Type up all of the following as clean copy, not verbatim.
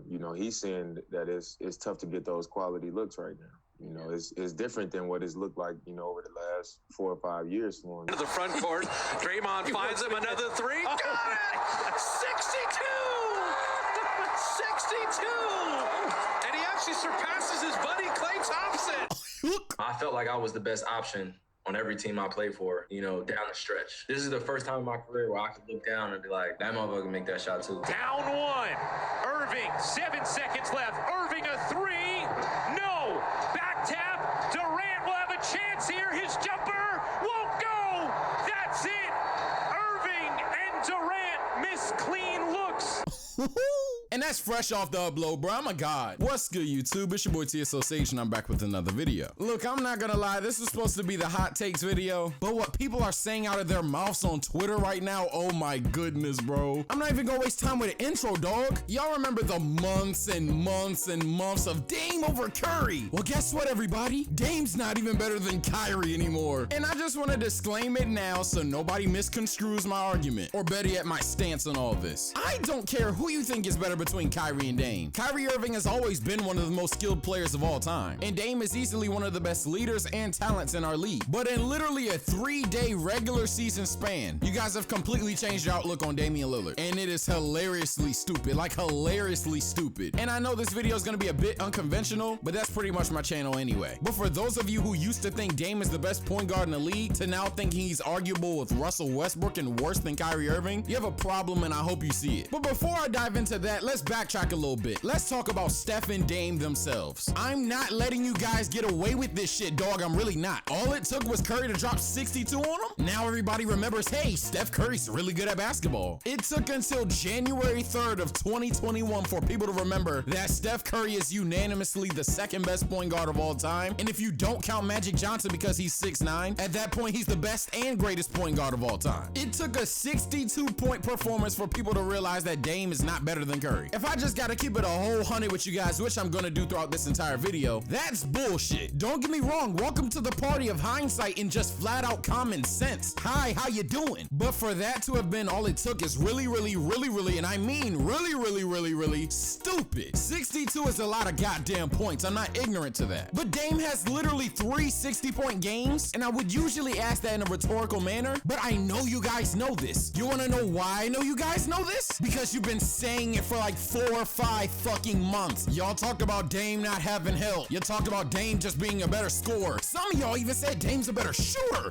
you know, he's saying that it's tough to get those quality looks right now. You know, it's different than what it's looked like, you know, over the last 4 or 5 years for him. To the front court, Draymond finds him another three. Got it! 62! 62! And he actually surpasses his buddy Klay Thompson. I felt like I was the best option on every team I played for, you know, down the stretch. This is the first time in my career where I could look down and be like, that motherfucker can make that shot too. Down one. Irving, 7 seconds left. Irving a three. No. Back tap. Durant will have a chance here. His jumper won't go. That's it. Irving and Durant miss clean looks. And that's fresh off the upload, bro. I'm a god. What's good, YouTube? It's your boy T Association. I'm back with another video. Look, I'm not gonna lie, this was supposed to be the hot takes video, but what people are saying out of their mouths on Twitter right now, oh my goodness, bro. I'm not even gonna waste time with an intro, dog. Y'all remember the months and months and months of Dame over Curry? Well, guess what, everybody? Dame's not even better than Kyrie anymore. And I just want to disclaim it now so nobody misconstrues my argument, or better yet, my stance on all this. I don't care who you think is better between Kyrie and Dame. Kyrie Irving has always been one of the most skilled players of all time, and Dame is easily one of the best leaders and talents in our league. But in literally a 3-day regular season span, you guys have completely changed your outlook on Damian Lillard, and it is hilariously stupid, like hilariously stupid. And I know this video is gonna be a bit unconventional, but that's pretty much my channel anyway. But for those of you who used to think Dame is the best point guard in the league to now thinking he's arguable with Russell Westbrook and worse than Kyrie Irving, you have a problem, and I hope you see it. But before I dive into that, let's backtrack a little bit. Let's talk about Steph and Dame themselves. I'm not letting you guys get away with this shit, dog. I'm really not. All it took was Curry to drop 62 on him. Now everybody remembers, hey, Steph Curry's really good at basketball. It took until January 3rd of 2021 for people to remember that Steph Curry is unanimously the second best point guard of all time. And if you don't count Magic Johnson because he's 6'9", at that point, he's the best and greatest point guard of all time. It took a 62-point performance for people to realize that Dame is not better than Curry. If I just gotta keep it a whole 100 with you guys, which I'm gonna do throughout this entire video, that's bullshit. Don't get me wrong, welcome to the party of hindsight and just flat out common sense. Hi, how you doing? But for that to have been all it took is really, and I mean really stupid. 62 is a lot of goddamn points. I'm not ignorant to that. But Dame has literally 3 60-point games, and I would usually ask that in a rhetorical manner, but I know you guys know this. You wanna know why I know you guys know this? Because you've been saying it for like 4 or 5 fucking months. Y'all talked about Dame not having help. You talked about Dame just being a better scorer. Some of y'all even said Dame's a better shooter.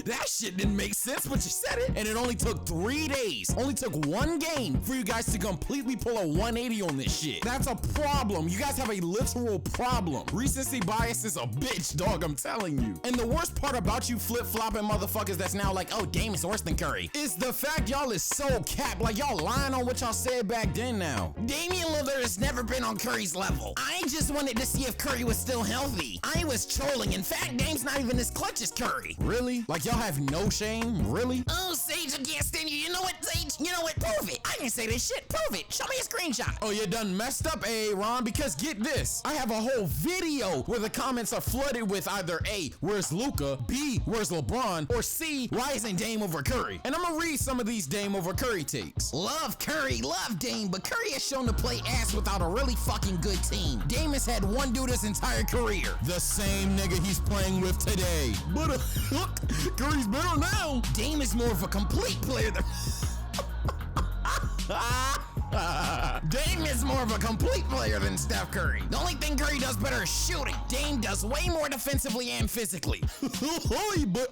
That shit didn't make sense, but you said it. And it only took 3 days, only took 1 game for you guys to completely pull a 180 on this shit. That's a problem. You guys have a literal problem. Recency bias is a bitch, dog, I'm telling you. And the worst part about you flip-flopping motherfuckers that's now like, oh, Dame is worse than Curry, is the fact y'all is so capped, like y'all lying on what y'all said back then now. Damian Lillard has never been on Curry's level. I just wanted to see if Curry was still healthy. I was trolling. In fact, Dame's not even as clutch as Curry. Really? Like y'all have no shame? Really? Oh, Sage, I can't stand you. You know what, Sage? You know what? Prove it. I didn't say this shit. Prove it. Show me a screenshot. Oh, you done messed up, Ron, because get this. I have a whole video where the comments are flooded with either A, where's Luka, B, where's LeBron, or C, why isn't Dame over Curry? And I'm gonna read some of these Dame over Curry takes. Love Curry, love Dame, but Curry has shown to play ass without a really fucking good team. Dame has had one dude his entire career. The same nigga he's playing with today. But look, Curry's better now. Dame is more of a complete player than... Dame is more of a complete player than Steph Curry. The only thing Curry does better is shooting. Dame does way more defensively and physically. But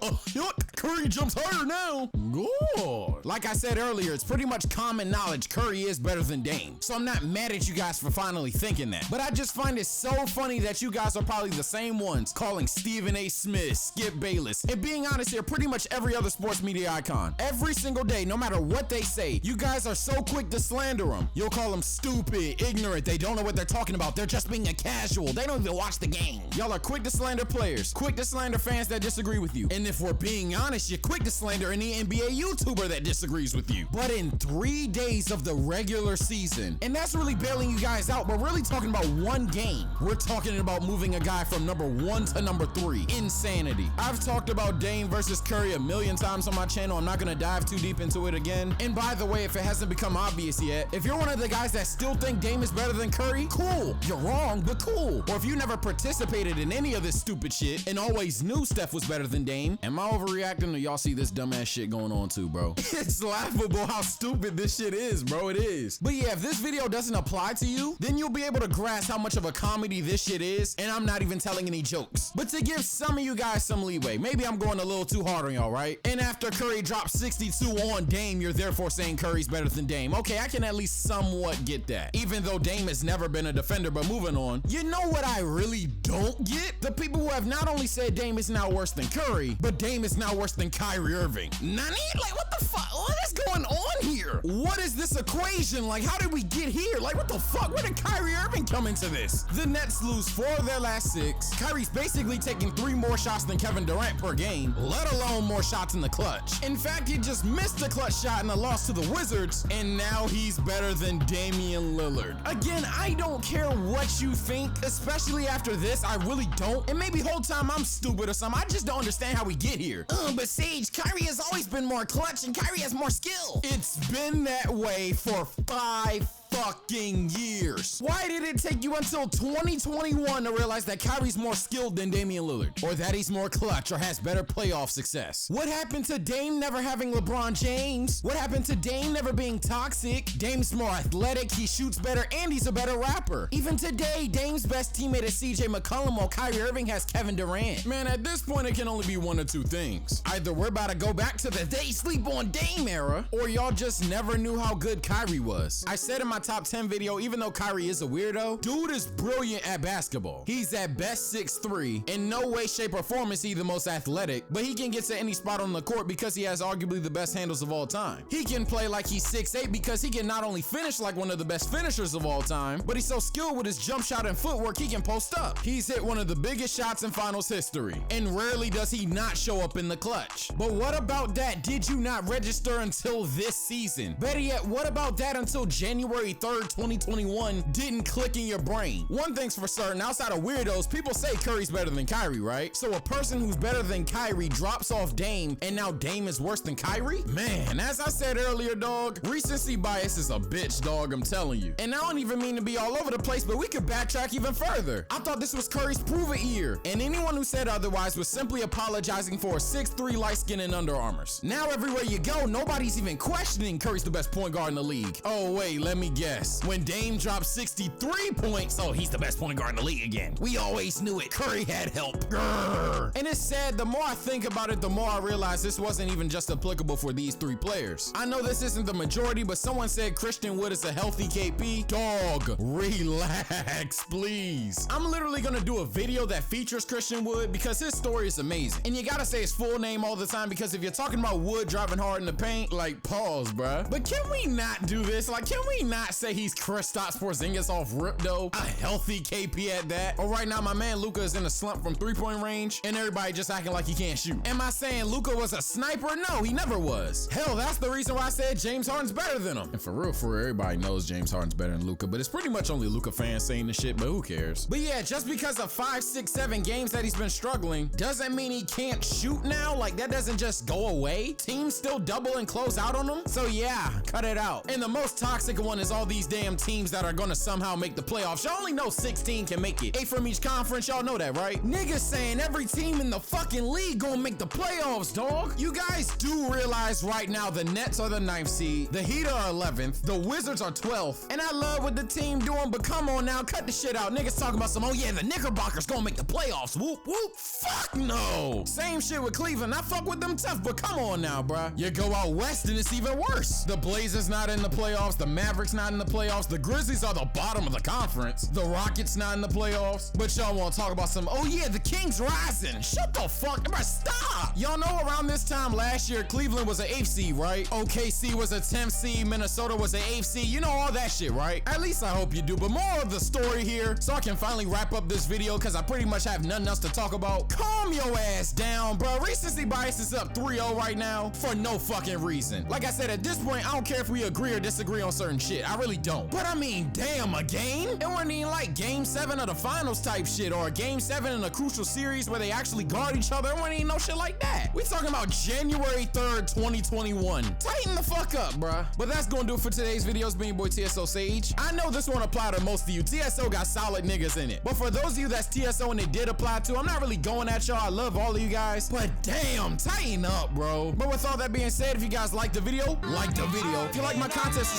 Curry jumps higher now. Good. Like I said earlier, it's pretty much common knowledge Curry is better than Dame. So I'm not mad at you guys for finally thinking that. But I just find it so funny that you guys are probably the same ones calling Stephen A. Smith, Skip Bayless, and being honest here, pretty much every other sports media icon. Every single day, no matter what they say, you guys are so quick to slander them. You'll call them stupid, ignorant, they don't know what they're talking about, they're just being a casual, they don't even watch the game. Y'all are quick to slander players, quick to slander fans that disagree with you. And if we're being honest, honest, you're quick to slander any NBA YouTuber that disagrees with you. But in 3 days of the regular season, and that's really bailing you guys out, but really talking about one game, we're talking about moving a guy from number 1 to number 3. Insanity. I've talked about Dame versus Curry a million times on my channel. I'm not gonna dive too deep into it again. And by the way, if it hasn't become obvious yet, if you're one of the guys that still think Dame is better than Curry, cool. You're wrong, but cool. Or if you never participated in any of this stupid shit and always knew Steph was better than Dame, am I overreacting or y'all see this dumbass shit going on too, bro? It's laughable how stupid this shit is, bro. It is. But yeah, if this video doesn't apply to you, then you'll be able to grasp how much of a comedy this shit is, and I'm not even telling any jokes. But to give some of you guys some leeway, maybe I'm going a little too hard on y'all, right? And after Curry dropped 62 on Dame, you're therefore saying Curry's better than Dame. Okay, I can at least somewhat get that. Even though Dame has never been a defender, but moving on. You know what I really don't get? The people who have not only said Dame is now worse than Curry, but Dame is now worse than Kyrie Irving. Nani? Like, what the fuck? What is going on here? What is this equation? Like, how did we get here? Like, what the fuck? Where did Kyrie Irving come into this? The Nets lose 4 of their last 6. Kyrie's basically taking 3 more shots than Kevin Durant per game, let alone more shots in the clutch. In fact, he just missed a clutch shot in the loss to the Wizards, and now he's better than Damian Lillard. Again, I don't care what you think, especially after this, I really don't. And maybe whole time I'm stupid or something, I just don't understand how we get here. But Sage, Kyrie has always been more clutch and Kyrie has more skill. It's been that way for 5 fucking years. Why did it take you until 2021 to realize that Kyrie's more skilled than Damian Lillard? Or that he's more clutch or has better playoff success? What happened to Dame never having LeBron James? What happened to Dame never being toxic? Dame's more athletic, he shoots better, and he's a better rapper. Even today, Dame's best teammate is CJ McCollum, while Kyrie Irving has Kevin Durant. Man, at this point, it can only be one of 2 things. Either we're about to go back to the they sleep on Dame era, or y'all just never knew how good Kyrie was. I said in my top 10 video, even though Kyrie is a weirdo, dude is brilliant at basketball. He's at best 6'3". In no way, shape, or form is he the most athletic, but he can get to any spot on the court because he has arguably the best handles of all time. He can play like he's 6'8" because he can not only finish like one of the best finishers of all time, but he's so skilled with his jump shot and footwork, he can post up. He's hit one of the biggest shots in finals history, and rarely does he not show up in the clutch. But what about that did you not register until this season? Better yet, what about that until January 3rd, 2021 didn't click in your brain? One thing's for certain, outside of weirdos, people say Curry's better than Kyrie, right? So a person who's better than Kyrie drops off Dame, and now Dame is worse than Kyrie? Man, as I said earlier, dog, recency bias is a bitch, dog, I'm telling you. And I don't even mean to be all over the place, but we could backtrack even further. I thought this was Curry's prove-it year, and anyone who said otherwise was simply apologizing for a 6'3" light skin and Under Armours. Now everywhere you go, nobody's even questioning Curry's the best point guard in the league. Oh wait, let me guess. When Dame dropped 63 points, oh, he's the best point guard in the league again. We always knew it. Curry had help. Grrr. And it's sad, the more I think about it, the more I realize this wasn't even just applicable for these 3 players. I know this isn't the majority, but someone said Christian Wood is a healthy KP. Dog, relax, please. I'm literally gonna do a video that features Christian Wood because his story is amazing. And you gotta say his full name all the time because if you're talking about Wood driving hard in the paint, like, pause, bruh. But can we not do this? Like, can we not say he's Kristaps Porzingis off rip though? A healthy KP at that. Or right now, my man Luka is in a slump from 3-point range, and everybody just acting like he can't shoot. Am I saying Luka was a sniper? No, he never was. Hell, that's the reason why I said James Harden's better than him. And for real, everybody knows James Harden's better than Luka, but it's pretty much only Luka fans saying this shit, but who cares? But yeah, just because of 5, 6, 7 games that he's been struggling doesn't mean he can't shoot now. Like, that doesn't just go away. Teams still double and close out on him. So yeah, cut it out. And the most toxic one is all these damn teams that are gonna somehow make the playoffs. Y'all only know 16 can make it. 8 from each conference, y'all know that, right? Niggas saying every team in the fucking league gonna make the playoffs, dog. You guys do realize right now the Nets are the 9th seed, the Heat are 11th, the Wizards are 12th, and I love what the team doing, but come on now, cut the shit out. Niggas talking about some, oh yeah, the Knickerbockers gonna make the playoffs. Whoop, whoop. Fuck no. Same shit with Cleveland. I fuck with them tough, but come on now, bruh. You go out west and it's even worse. The Blazers not in the playoffs, the Mavericks not not in the playoffs. The Grizzlies are the bottom of the conference. The Rockets not in the playoffs. But y'all want to talk about some, oh yeah, the Kings rising. Shut the fuck up. Stop. Y'all know around this time last year, Cleveland was an 8th seed, right? OKC was a 10th seed. Minnesota was an 8th seed. You know all that shit, right? At least I hope you do. But more of the story here, so I can finally wrap up this video because I pretty much have nothing else to talk about. Calm your ass down, bro. Recency bias is up 3-0 right now for no fucking reason. Like I said, at this point, I don't care if we agree or disagree on certain shit. I really don't. But I mean, damn, a game? It wasn't even like game 7 of the finals type shit or a game 7 in a crucial series where they actually guard each other. It wasn't even no shit like that. We talking about January 3rd, 2021. Tighten the fuck up, bruh. But that's gonna do it for today's video. It's been your boy TSO Sage. I know this won't apply to most of you. TSO got solid niggas in it. But for those of you that's TSO and it did apply to, I'm not really going at y'all. I love all of you guys. But damn, tighten up, bro. But with all that being said, if you guys like the video, like the video. If you like my content, subscribe.